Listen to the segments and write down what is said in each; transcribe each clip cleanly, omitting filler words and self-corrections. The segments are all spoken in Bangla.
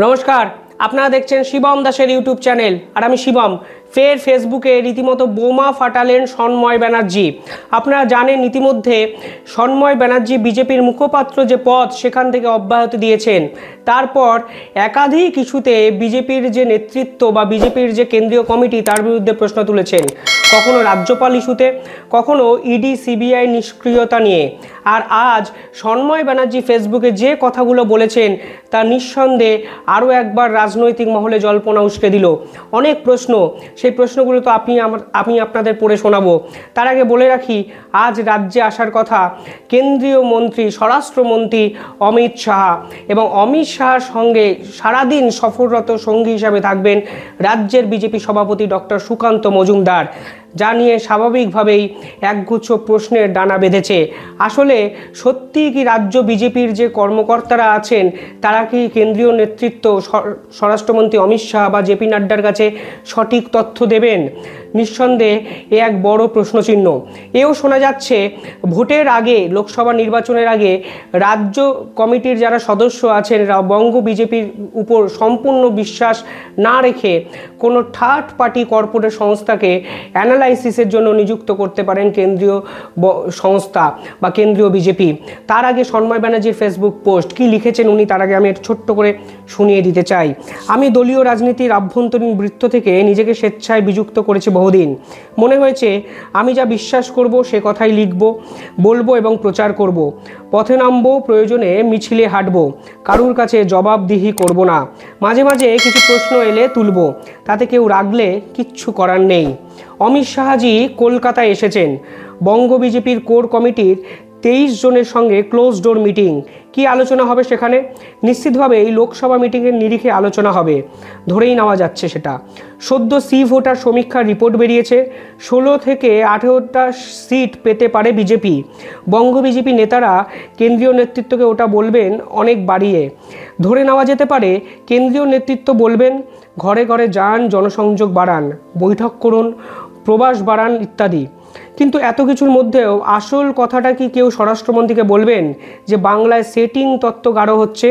নমস্কার, আপনারা দেখছেন শিবম দাসের ইউটিউব চ্যানেল। আর আমি শিবম। ফের ফেসবুকে রীতিমতো বোমা ফাটালেন সন্ময় ব্যানার্জি। আপনারা জানেন ইতিমধ্যে সন্ময় ব্যানার্জি বিজেপির মুখপাত্র যে পদ সেখান থেকে অব্যাহতি দিয়েছেন। তারপর একাধিক ইস্যুতে বিজেপির যে নেতৃত্ব বা বিজেপির যে কেন্দ্রীয় কমিটি তার বিরুদ্ধে প্রশ্ন তুলেছেন, কখনো রাজ্যপাল ইস্যুতে, কখনো ইডি সিবিআই নিষ্ক্রিয়তা নিয়ে। আর আজ সন্ময় ব্যানার্জি ফেসবুকে যে কথাগুলো বলেছেন তা নিঃসন্দেহে আরও একবার রাজনৈতিক মহলে জল্পনা উস্কে দিল। অনেক প্রশ্ন, সেই প্রশ্নগুলো তো আমি আপনাদের পড়ে শোনাবো। তার আগে বলে রাখি, আজ রাজ্যে আসার কথা কেন্দ্রীয় মন্ত্রী স্বরাষ্ট্রমন্ত্রী অমিত শাহ, এবং অমিত শাহর সঙ্গে সারাদিন সফররত সঙ্গী হিসাবে থাকবেন রাজ্যের বিজেপি সভাপতি ডক্টর সুকান্ত মজুমদার, যা নিয়ে স্বাভাবিকভাবেই একগুচ্ছ প্রশ্নের ডানা বেঁধেছে। আসলে সত্যি কি রাজ্য বিজেপির যে কর্মকর্তারা আছেন তারা কি কেন্দ্রীয় নেতৃত্ব স্বরাষ্ট্রমন্ত্রী অমিত শাহ বা জেপি নাড্ডার কাছে সঠিক তথ্য দেবেন? নিঃসন্দেহে এ এক বড় প্রশ্নচিহ্ন। এও শোনা যাচ্ছে ভোটের আগে, লোকসভা নির্বাচনের আগে রাজ্য কমিটির যারা সদস্য আছেন বঙ্গ বিজেপির উপর সম্পূর্ণ বিশ্বাস না রেখে কোনো থার্ড পার্টি কর্পোরেট সংস্থাকে অ্যানালাইসিসের জন্য নিযুক্ত করতে পারেন কেন্দ্রীয় সংস্থা বা কেন্দ্রীয় বিজেপি। তার আগে সন্ময় ব্যানার্জির ফেসবুক পোস্ট কি লিখেছেন উনি, তার আগে আমি একটু ছোট্ট করে শুনিয়ে দিতে চাই। আমি দলীয় রাজনীতির আভ্যন্তরীণ বৃত্ত থেকে নিজেকে স্বেচ্ছায় বিযুক্ত করেছি বহুদিন। মনে হয়েছে আমি যা বিশ্বাস করব সে কথাই লিখব, বলবো এবং প্রচার করব। পথে নামবো, প্রয়োজনে মিছিলে হাঁটবো, কারুর কাছে জবাবদিহি করব না। মাঝে মাঝে কিছু প্রশ্ন এলে তুলব, তাতে কেউ রাগলে কিচ্ছু করার নেই। অমিত শাহজি কলকাতায় এসেছেন। বঙ্গ বিজেপির কোর কমিটির 23 জনের সঙ্গে ক্লোজ ডোর মিটিং। কি আলোচনা হবে সেখানে? নিশ্চিতভাবে এই লোকসভা মিটিংয়ের নিরিখে আলোচনা হবে, ধরেই নেওয়া যাচ্ছে সেটা। সদ্য সি ভোটার সমীক্ষার রিপোর্ট বেরিয়েছে। 16 থেকে 18টা সিট পেতে পারে বিজেপি। বঙ্গ বিজেপি নেতারা কেন্দ্রীয় নেতৃত্বকে ওটা বলবেন অনেক বাড়িয়ে। ধরে নেওয়া যেতে পারে কেন্দ্রীয় নেতৃত্ব বলবেন ঘরে ঘরে যান, জনসংযোগ বাড়ান, বৈঠক করুন, প্রবাস বাড়ান ইত্যাদি। কিন্তু এত কিছুর মধ্যেও আসল কথাটা কি কেউ স্বরাষ্ট্রমন্ত্রীকে বলবেন যে বাংলায় সেটিং তত্ত্ব গাঢ় হচ্ছে?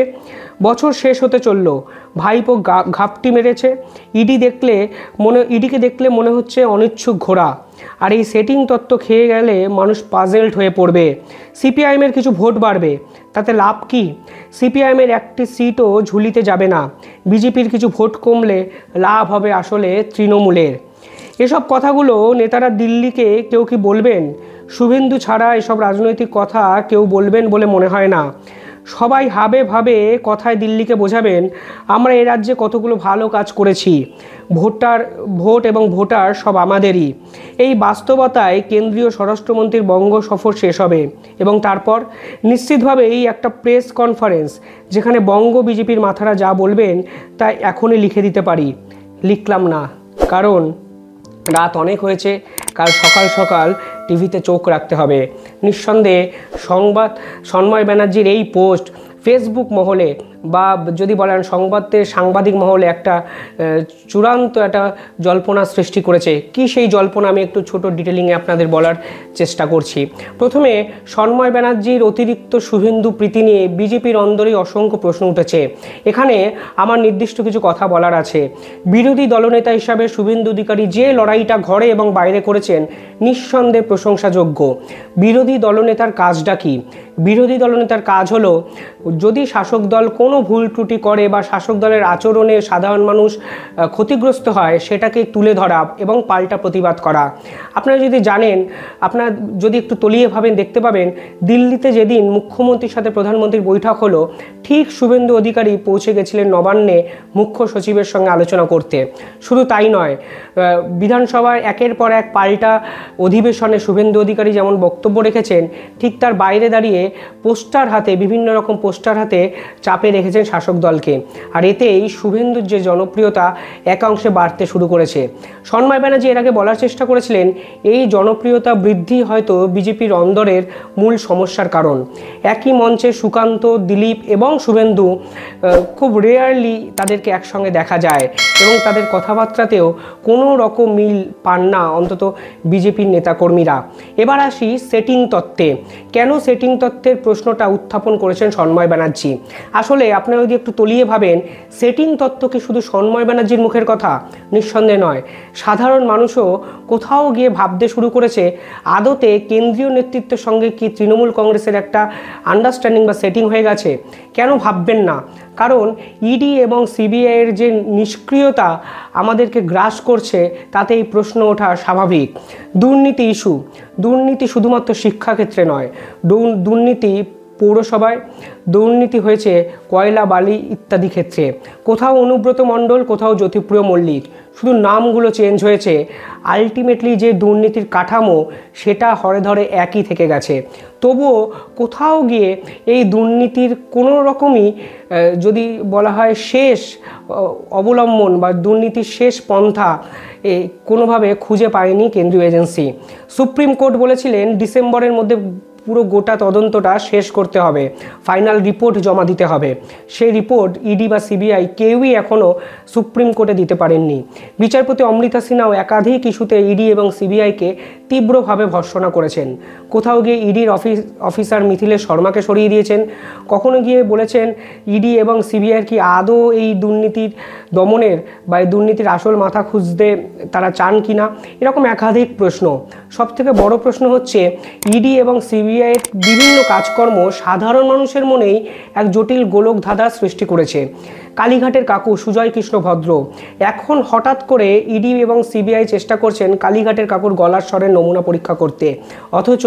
বছর শেষ হতে চলল, ভাইপো ঘাপটি মেরেছে। ইডিকে দেখলে মনে হচ্ছে অনিচ্ছুক ঘোড়া। আর এই সেটিং তত্ত্ব খেয়ে গেলে মানুষ পাজেলড হয়ে পড়বে। সিপিআইএমের কিছু ভোট বাড়বে, তাতে লাভ কি? সিপিআইএমের একটি সিটও ঝুলিতে যাবে না। বিজেপির কিছু ভোট কমলে লাভ হবে আসলে তৃণমূলের। এসব কথাগুলো নেতারা দিল্লিকে কেউ কি বলবেন? শুভেন্দু ছাড়া এসব রাজনৈতিক কথা কেউ বলবেন বলে মনে হয় না। সবাই ভাবে কথায় দিল্লিকে বোঝাবেন আমরা এ রাজ্যে কতগুলো ভালো কাজ করেছি, ভোট এবং ভোটার সব আমাদেরই। এই বাস্তবতায় কেন্দ্রীয় স্বরাষ্ট্রমন্ত্রীর বঙ্গ সফর শেষ হবে এবং তারপর নিশ্চিতভাবেই একটা প্রেস কনফারেন্স, যেখানে বঙ্গ বিজেপির মাথারা যা বলবেন তা এখনই লিখে দিতে পারি। লিখলাম না, কারণ রাত অনেক হয়েছে, কাল সকাল সকাল টিভিতে চোখ রাখতে হবে। নিঃসন্দেহে সন্ময় ব্যানার্জির এই পোস্ট ফেসবুক মহলে বা যদি বলেন সাংবাদিক মহলে একটা চূড়ান্ত একটা জল্পনা সৃষ্টি করেছে। কি সেই জল্পনা আমি একটু ছোট ডিটেলিংয়ে আপনাদের বলার চেষ্টা করছি। প্রথমে সন্ময় ব্যানার্জির অতিরিক্ত শুভেন্দু প্রীতি নিয়ে বিজেপির অন্দরে অসংখ্য প্রশ্ন উঠেছে। এখানে আমার নির্দিষ্ট কিছু কথা বলার আছে। বিরোধী দলনেতা হিসাবে শুভেন্দু অধিকারী যে লড়াইটা ঘরে এবং বাইরে করেছেন নিঃসন্দেহে প্রশংসাযোগ্য। বিরোধী দলনেতার কাজটা কি? বিরোধী দলনেতার কাজ হলো যদি শাসক দল কোনো ভুল ত্রুটি করে বা শাসক দলের আচরণে সাধারণ মানুষ ক্ষতিগ্রস্ত হয় সেটাকে তুলে ধরা এবং পাল্টা প্রতিবাদ করা। আপনারা যদি জানেন, আপনারা যদি একটু তলিয়ে ভাবেন দেখতে পাবেন দিল্লিতে যেদিন মুখ্যমন্ত্রীর সাথে প্রধানমন্ত্রীর বৈঠক হলো, ঠিক শুভেন্দু অধিকারী পৌঁছে গেছিলেন নবান্নে মুখ্য সচিবের সঙ্গে আলোচনা করতে। শুধু তাই নয়, বিধানসভায় একের পর এক পাল্টা অধিবেশনে শুভেন্দু অধিকারী যেমন বক্তব্য রেখেছেন, ঠিক তার বাইরে দাঁড়িয়ে বিভিন্ন রকম পোস্টার হাতে চাপে রেখেছেন শাসক দলকে। আর এতেই শুভেন্দুর যে জনপ্রিয়তা একাংশে বাড়তে শুরু করেছে। সন্ময় ব্যানার্জি এর আগে বলার চেষ্টা করেছিলেন এই জনপ্রিয়তা বৃদ্ধি হয়তো বিজেপির অন্দরের মূল সমস্যার কারণ। একই মঞ্চে সুকান্ত, দিলীপ এবং শুভেন্দু খুব রেয়ারলি তাদেরকে একসঙ্গে দেখা যায় এবং তাদের কথাবার্তাতেও কোনো রকম মিল পান না অন্তত বিজেপির নেতাকর্মীরা। এবার আসি সেটিং তত্ত্বে। কেন সেটিং তত্ত্বের প্রশ্নটা উত্থাপন করেছেন সন্ময় ব্যানার্জি? আসলে আপনারা যদি একটু তলিয়ে ভাবেন, সেটিং তত্ত্ব কি শুধু সন্ময় ব্যানার্জির মুখের কথা? নিঃসন্দেহে নয়। সাধারণ মানুষও কোথাও গিয়ে ভাবতে শুরু করেছে আদতে কেন্দ্রীয় নেতৃত্বের সঙ্গে কি তৃণমূল কংগ্রেসের একটা আন্ডারস্ট্যান্ডিং বা সেটিং হয়ে গেছে। কেন ভাববেন না? কারণ ইডি এবং সিবিআইয়ের যে নিষ্ক্রিয়তা আমাদেরকে গ্রাস করছে, তাতে এই প্রশ্ন ওঠা স্বাভাবিক। দুর্নীতি ইস্যু, দুর্নীতি শুধুমাত্র শিক্ষাক্ষেত্রে নয়, দুর্নীতি পৌরসভায়, দুর্নীতি হয়েছে কয়লা বালি ইত্যাদি ক্ষেত্রে। কোথাও অনুব্রত মণ্ডল, কোথাও জ্যোতিপ্রিয় মল্লিক, শুধু নামগুলো চেঞ্জ হয়েছে, আলটিমেটলি যে দুর্নীতির কাঠামো সেটা হরে ধরে একই থেকে গেছে। তবুও কোথাও গিয়ে এই দুর্নীতির কোনো রকমই যদি বলা হয় শেষ অবলম্বন বা দুর্নীতির শেষ পন্থা কোনোভাবে খুঁজে পায়নি কেন্দ্রীয় এজেন্সি। সুপ্রিম কোর্ট বলেছিলেন ডিসেম্বরের মধ্যে পুরো গোটা তদন্তটা শেষ করতে হবে, ফাইনাল রিপোর্ট জমা দিতে হবে। সেই রিপোর্ট ইডি বা সিবিআই কেউই এখনও সুপ্রিম কোর্টে দিতে পারেননি। বিচারপতি অমৃতা সিনহাও একাধিক ইস্যুতে ইডি এবং সিবিআইকে তীব্রভাবে ভর্ৎসনা করেছেন। কোথাও গিয়ে ইডির অফিসার মিথিলেশ শর্মাকে সরিয়ে দিয়েছেন, কখনো গিয়ে বলেছেন ইডি এবং সিবিআইয়ের কি আদৌ এই দুর্নীতির দমনের বা এই দুর্নীতির আসল মাথা খুঁজতে তারা চান কি না, এরকম একাধিক প্রশ্ন। সবথেকে বড় প্রশ্ন হচ্ছে ইডি এবং সিবিআইয়ের বিভিন্ন কাজকর্ম সাধারণ মানুষের মনেই এক জটিল গোলক ধাঁধা সৃষ্টি করেছে। কালীঘাটের কাকু সুজয় কৃষ্ণ ভদ্র, এখন হঠাৎ করে ইডি এবং সিবিআই চেষ্টা করছেন কালীঘাটের কাকুর গলার স্বরের নমুনা পরীক্ষা করতে, অথচ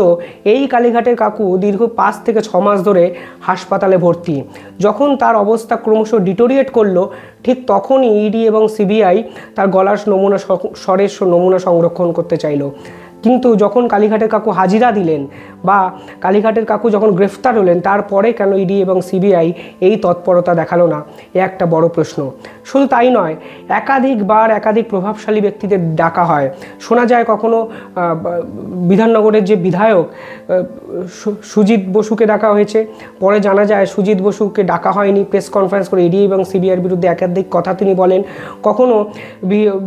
এই কালীঘাটের কাকু দীর্ঘ 5 থেকে 6 মাস ধরে হাসপাতালে ভর্তি। যখন তার অবস্থা ক্রমশ ডিটোরিয়েট করলো, ঠিক তখনই ইডি এবং সিবিআই তার গলার স্বরের নমুনা সংরক্ষণ করতে চাইল। কিন্তু যখন কালীঘাটের কাকু হাজিরা দিলেন বা কালীঘাটের কাকু যখন গ্রেফতার হলেন, তারপরে কেন ইডি এবং সিবিআই এই তৎপরতা দেখালো না, এ একটা বড় প্রশ্ন। শুধু তাই নয়, একাধিক প্রভাবশালী ব্যক্তিদের ডাকা হয়। শোনা যায় কখনো বিধাননগরের যে বিধায়ক সুজিত বসুকে ডাকা হয়েছে, পরে জানা যায় সুজিত বসুকে ডাকা হয়নি, প্রেস কনফারেন্স করে ইডি এবং সিবিআইয়ের বিরুদ্ধে একাধিক কথা তিনি বলেন। কখনো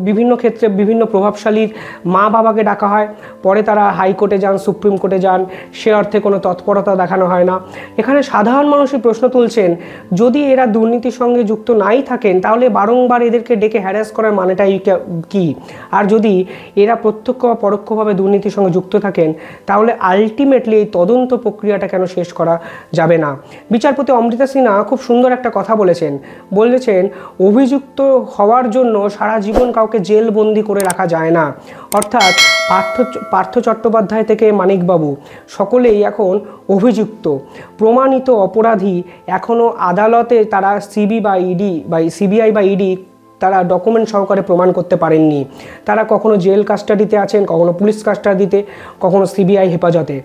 বিভিন্ন ক্ষেত্রে বিভিন্ন প্রভাবশালীর মা বাবাকে ডাকা হয়, পরে তারা হাইকোর্টে যান, সুপ্রিম কোর্টে যান, সে অর্থে কোনো তৎপরতা দেখানো হয় না। এখানে সাধারণ মানুষই প্রশ্ন তুলছেন, যদি এরা দুর্নীতির সঙ্গে যুক্ত নাই থাকেন, তাহলে বারংবার এদেরকে ডেকে হ্যারাস করার মানেটাই কি? আর যদি এরা প্রত্যক্ষ বা পরোক্ষভাবে দুর্নীতির সঙ্গে যুক্ত থাকেন, তাহলে আলটিমেটলি এই তদন্ত প্রক্রিয়াটা কেন শেষ করা যাবে না? বিচারপতি অমৃতা সিনহা খুব সুন্দর একটা কথা বলেছেন, অভিযুক্ত হওয়ার জন্য সারা জীবন কাউকে জেলবন্দি করে রাখা যায় না। অর্থাৎ পার্থ চট্টোপাধ্যায় থেকে মানিকবাবু সকলেই এখন অভিযুক্ত, প্রমাণিত অপরাধী। এখনও আদালতে তারা সিবিআই বা ইডি তারা ডকুমেন্ট সহকারে প্রমাণ করতে পারেননি। তারা কখনো জেল কাস্টাডিতে আছেন, কখনো পুলিশ কাস্টাডিতে, কখনো সিবিআই হেফাজতে।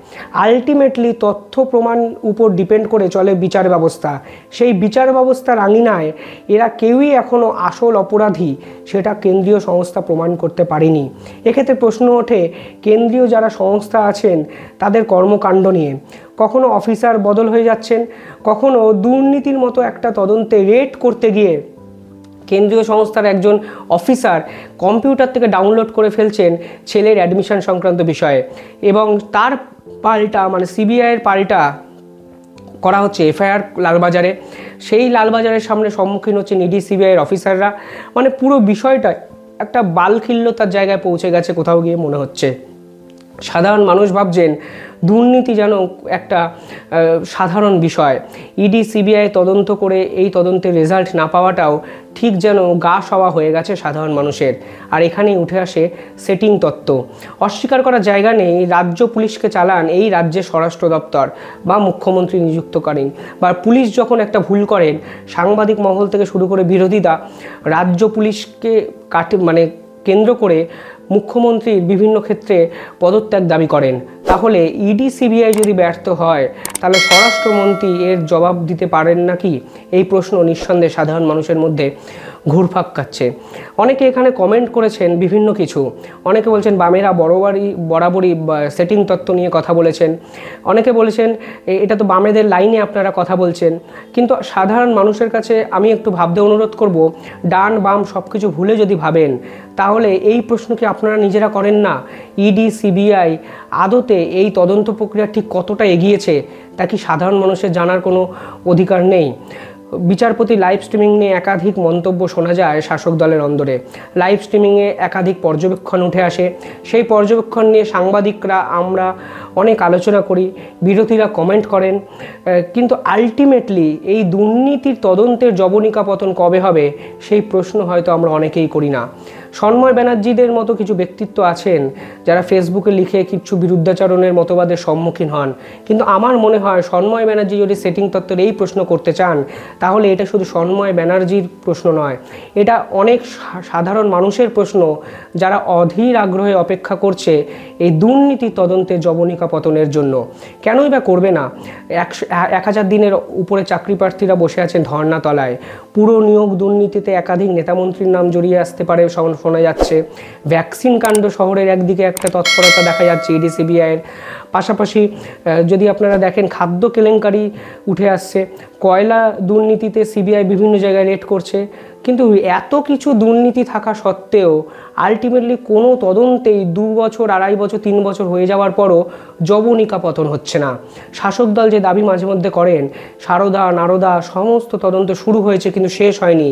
আলটিমেটলি তথ্য প্রমাণ উপর ডিপেন্ড করে চলে বিচার ব্যবস্থা। সেই বিচার ব্যবস্থার আঙিনায় এরা কেউই এখনও আসল অপরাধী সেটা কেন্দ্রীয় সংস্থা প্রমাণ করতে পারেনি। এক্ষেত্রে প্রশ্ন ওঠে কেন্দ্রীয় যারা সংস্থা আছেন তাদের কর্মকাণ্ড নিয়ে। কখনো অফিসার বদল হয়ে যাচ্ছেন, কখনো দুর্নীতির মতো একটা তদন্তে রেড করতে গিয়ে কেন্দ্রীয় সংস্থার একজন অফিসার কম্পিউটার থেকে ডাউনলোড করে ফেলছেন ছেলের অ্যাডমিশন সংক্রান্ত বিষয়ে, এবং তার পাল্টা সিবিআইয়ের পাল্টা করা হচ্ছে এফআইআর লালবাজারে। সেই লালবাজারের সামনে সম্মুখীন হচ্ছেন ইডি সিবিআইয়ের অফিসাররা। পুরো বিষয়টা একটা বালখিল্যতার জায়গায় পৌঁছে গেছে কোথাও গিয়ে মনে হচ্ছে। সাধারণ মানুষ ভাবছেন দুর্নীতি যেন একটা সাধারণ বিষয়। ইডি সিবিআই তদন্ত করে এই তদন্তের রেজাল্ট না পাওয়াটাও ঠিক যেন গা সওয়া হয়ে গেছে সাধারণ মানুষের। আর এখানেই উঠে আসে সেটিং তত্ত্ব। অস্বীকার করার জায়গা নেই, রাজ্য পুলিশকে চালান এই রাজ্যের স্বরাষ্ট্র দপ্তর বা মুখ্যমন্ত্রী নিযুক্ত করেন। বা পুলিশ যখন একটা ভুল করেন, সাংবাদিক মহল থেকে শুরু করে বিরোধীরা রাজ্য পুলিশকে কেন্দ্র করে মুখ্যমন্ত্রীর বিভিন্ন ক্ষেত্রে পদত্যাগ দাবি করেন। তাহলে ইডি সিবিআই যদি ব্যর্থ হয়, তাহলে স্বরাষ্ট্রমন্ত্রী এর জবাব দিতে পারেন নাকি? এই প্রশ্ন নিঃসন্দেহে সাধারণ মানুষের মধ্যে ঘুরপাক খাচ্ছে। অনেকে এখানে কমেন্ট করেছেন বিভিন্ন কিছু। অনেকে বলছেন বামেরা বরাবরই সেটিং তত্ত্ব নিয়ে কথা বলেছেন। অনেকে বলেছেন এটা তো বামেদের লাইনে আপনারা কথা বলছেন। কিন্তু সাধারণ মানুষের কাছে আমি একটু ভাবতে অনুরোধ করব, ডান বাম সব কিছু ভুলে যদি ভাবেন, তাহলে এই প্রশ্ন কি আপনারা নিজেরা করেন না? ইডি সিবিআই আদতে এই তদন্ত প্রক্রিয়া ঠিক কতটা এগিয়েছে তা কি সাধারণ মানুষের জানার কোনো অধিকার নেই? বিচারপতি লাইভ স্ট্রিমিং নিয়ে একাধিক মন্তব্য শোনা যায় শাসক দলের অন্দরে। লাইভ স্ট্রিমিংয়ে একাধিক পর্যবেক্ষণ উঠে আসে, সেই পর্যবেক্ষণ নিয়ে সাংবাদিকরা আমরা অনেক আলোচনা করি, বিরোধীরা কমেন্ট করেন, কিন্তু আলটিমেটলি এই দুর্নীতির তদন্তের জবনিকা পতন কবে হবে সেই প্রশ্ন হয়তো আমরা অনেকেই করি না। সন্ময় ব্যানার্জিদের মতো কিছু ব্যক্তিত্ব আছেন যারা ফেসবুকে লিখে কিছু বিরুদ্ধাচরণের মতবাদের সম্মুখীন হন, কিন্তু আমার মনে হয় সন্ময় ব্যানার্জি যদি সেটিং তত্ত্বের এই প্রশ্ন করতে চান তাহলে এটা শুধু সন্ময় ব্যানার্জির প্রশ্ন নয়, এটা অনেক সাধারণ মানুষের প্রশ্ন যারা অধীর আগ্রহে অপেক্ষা করছে এই দুর্নীতি তদন্তের জবনিকা পতনের জন্য। কেনই বা করবে না? 1000 দিনের উপরে চাকরি প্রার্থীরা বসে আছেন ধর্নাতলায়। পুরো নিয়োগ দুর্নীতিতে একাধিক নেতামন্ত্রীর নাম জড়িয়ে আসতে পারে শোনা যাচ্ছে। ভ্যাকসিন কাণ্ড শহরের একদিকে একটা তৎপরতা দেখা যাচ্ছে ইডি সিবিআইয়ের, পাশাপাশি যদি আপনারা দেখেন খাদ্য কেলেঙ্কারি উঠে আসছে, কয়লা দুর্নীতিতে সিবিআই বিভিন্ন জায়গায় রেড করছে। কিন্তু এত কিছু দুর্নীতি থাকা সত্ত্বেও আলটিমেটলি কোনো তদন্তেই 2 বছর, 2.5 বছর, 3 বছর হয়ে যাওয়ার পরও জবনিকা পতন হচ্ছে না। শাসক দল যে দাবি মাঝে মধ্যে করেন সারদা নারদা সমস্ত তদন্ত শুরু হয়েছে কিন্তু শেষ হয়নি,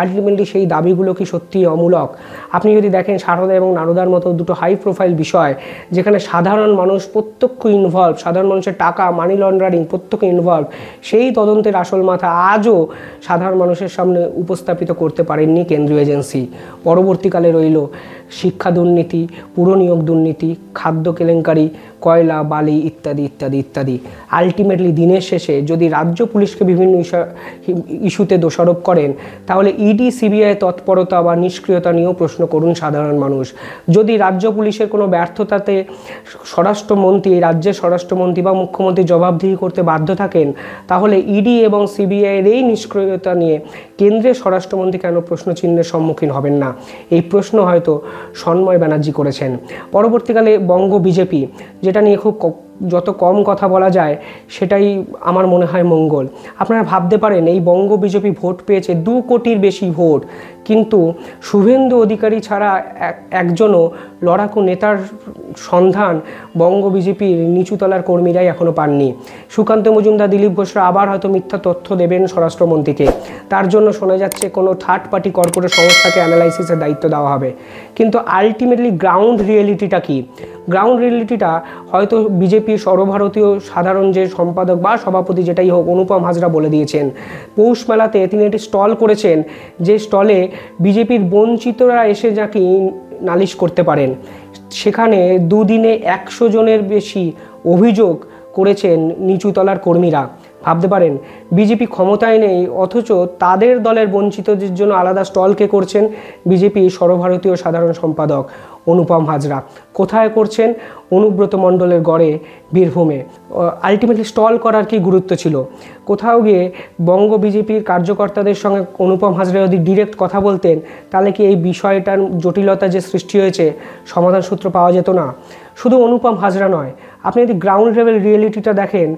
আলটিমেটলি সেই দাবিগুলো কি সত্যিই অমূলক? আপনি যদি দেখেন সারদা এবং নারদার মতো দুটো হাই প্রোফাইল বিষয় যেখানে সাধারণ মানুষ প্রত্যক্ষ ইনভলভ, সাধারণ মানুষের টাকা, মানি লন্ডারিং প্রত্যক্ষ ইনভলভ, সেই তদন্তের আসল মাথা আজও সাধারণ মানুষের সামনে উপস্থাপিত করতে পারেননি কেন্দ্রীয় এজেন্সি। পরবর্তীকালে রইল শিক্ষা দুর্নীতি, পুর নিয়োগ দুর্নীতি, খাদ্য কেলেঙ্কারি, কয়লা, বালি ইত্যাদি ইত্যাদি ইত্যাদি। আলটিমেটলি দিনের শেষে যদি রাজ্য পুলিশকে বিভিন্ন ইস্যুতে দোষারোপ করেন তাহলে ইডি সিবিআই তৎপরতা বা নিষ্ক্রিয়তা নিয়েও প্রশ্ন করুন সাধারণ মানুষ। যদি রাজ্য পুলিশের কোনো ব্যর্থতাতে স্বরাষ্ট্রমন্ত্রী, রাজ্যের স্বরাষ্ট্রমন্ত্রী বা মুখ্যমন্ত্রী জবাবদিহি করতে বাধ্য থাকেন তাহলে ইডি এবং সিবিআইয়ের এই নিষ্ক্রিয়তা নিয়ে কেন্দ্রের স্বরাষ্ট্রমন্ত্রী কেন প্রশ্নচিহ্নের সম্মুখীন হবেন না? এই প্রশ্ন হয়তো সন্ময় ব্যানার্জি করেছেন। পরবর্তীকালে বঙ্গ বিজেপি, যেটা নিয়ে যত কম কথা বলা যায় সেটাই আমার মনে হয় মঙ্গল। আপনারা ভাবতে পারেন এই বঙ্গ বিজেপি ভোট পেয়েছে 2 কোটির বেশি ভোট, কিন্তু শুভেন্দু অধিকারী ছাড়া একজনও লড়াকু নেতার সন্ধান বঙ্গ বিজেপির নিচুতলার কর্মীরাই এখনও পাননি। সুকান্ত মজুমদার, দিলীপ ঘোষরা আবার হয়তো মিথ্যা তথ্য দেবেন স্বরাষ্ট্রমন্ত্রীকে, তার জন্য শোনা যাচ্ছে কোনো থার্ড পার্টি কর্পোরেট সংস্থাকে অ্যানালাইসিসের দায়িত্ব দেওয়া হবে। কিন্তু আলটিমেটলি গ্রাউন্ড রিয়েলিটিটা কি? গ্রাউন্ড রিয়েলিটিটা হয়তো বিজেপির সর্বভারতীয় সাধারণ যে সম্পাদক বা সভাপতি যেটাই হোক অনুপম হাজরা বলে দিয়েছেন। পৌষ মেলাতে তিনি একটি স্টল করেছেন, যে স্টলে বিজেপির বঞ্চিতরা এসে যাকে নালিশ করতে পারেন। সেখানে 2 দিনে 100 জনের বেশি অভিযোগ করেছেন নিচুতলার কর্মীরা। ভাবতে পারেন বিজেপি ক্ষমতায় নেই অথচ তাদের দলের বঞ্চিতদের জন্য আলাদা স্টল কে করছেন? বিজেপি সর্বভারতীয় সাধারণ সম্পাদক অনুপম হাজরা। কোথায় করছেন? অনুব্রত মণ্ডলের গড়ে, বীরভূমে। আলটিমেটলি স্টল করার কি গুরুত্ব ছিল? কোথাও গিয়ে বঙ্গ বিজেপির কার্যকর্তাদের সঙ্গে অনুপম হাজরা যদি ডিরেক্ট কথা বলতেন তাহলে কি এই বিষয়টার জটিলতা যে সৃষ্টি হয়েছে সমাধান সূত্র পাওয়া যেত না? শুধু অনুপম হাজরা নয়, আপনি যদি গ্রাউন্ড লেভেল রিয়েলিটিটা দেখেন,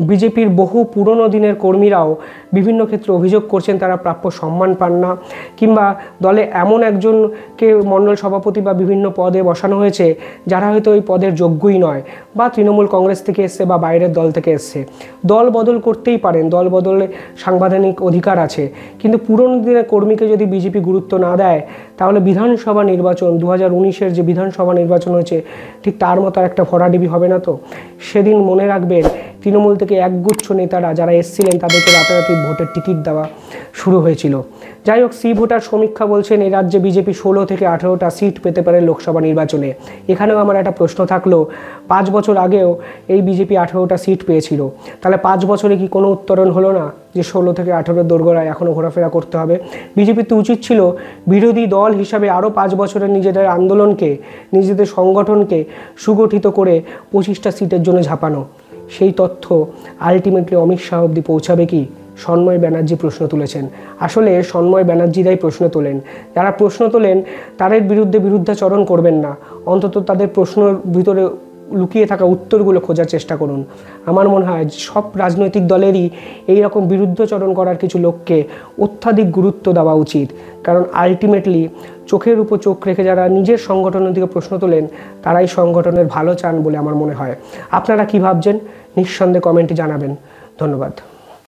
বিজেপির বহু পুরনো দিনের কর্মীরাও বিভিন্ন ক্ষেত্রে অভিযোগ করছেন তারা প্রাপ্য সম্মান পান না, কিংবা দলে এমন একজনকে মণ্ডল সভাপতি বা বিভিন্ন পদে বসানো হয়েছে যারা হয়তো ওই পদের যোগ্যই নয়, বা তৃণমূল কংগ্রেস থেকে এসছে বা বাইরের দল থেকে এসছে। দল বদল করতেই পারেন, দল বদলে সাংবিধানিক অধিকার আছে, কিন্তু পুরনো দিনের কর্মীকে যদি বিজেপি গুরুত্ব না দেয় তাহলে বিধানসভা নির্বাচন 2019-এর যে বিধানসভা নির্বাচন হয়েছে ঠিক তার মতো একটা ভরাডুবি হবে না তো? সেদিন মনে রাখবেন তৃণমূল থেকে একগুচ্ছ নেতারা যারা এসছিলেন তাদেরকে রাতারাতি ভোটের টিকিট দেওয়া শুরু হয়েছিল। যাই হোক, সি ভোটার সমীক্ষা বলছেন এই রাজ্যে বিজেপি 16 থেকে 18টা সিট পেতে পারে লোকসভা নির্বাচনে। এখানেও আমার একটা প্রশ্ন থাকলো, 5 বছর আগেও এই বিজেপি 18টা সিট পেয়েছিল, তাহলে 5 বছরে কি কোনো উত্তরণ হলো না যে 16 থেকে 18 দোরগোড়ায় এখনও ঘোরাফেরা করতে হবে? বিজেপির তো উচিত ছিল বিরোধী দল হিসাবে আরও 5 বছরের নিজেদের আন্দোলনকে, নিজেদের সংগঠনকে সুগঠিত করে 25টা সিটের জন্য ঝাঁপানো। সেই তথ্য আলটিমেটলি অমিত শাহ অবধি পৌঁছাবে কি? সন্ময় ব্যানার্জি প্রশ্ন তুলেছেন। আসলে সন্ময় ব্যানার্জিরাই প্রশ্ন তোলেন। যারা প্রশ্ন তোলেন তাদের বিরুদ্ধে বিরুদ্ধাচরণ করবেন না, অন্তত তাদের প্রশ্নের ভিতরে লুকিয়ে থাকা উত্তরগুলো খোঁজার চেষ্টা করুন। আমার মনে হয় সব রাজনৈতিক দলেরই এই রকম বিরুদ্ধাচরণ করার কিছু লোককে অত্যাধিক গুরুত্ব দেওয়া উচিত, কারণ আলটিমেটলি চোখের উপর চোখ রেখে যারা নিজের সংগঠনের দিকে প্রশ্ন তোলেন তারাই সংগঠনের ভালো চান বলে আমার মনে হয়। আপনারা কি ভাবছেন নিঃসন্দেহে কমেন্টে জানাবেন। ধন্যবাদ।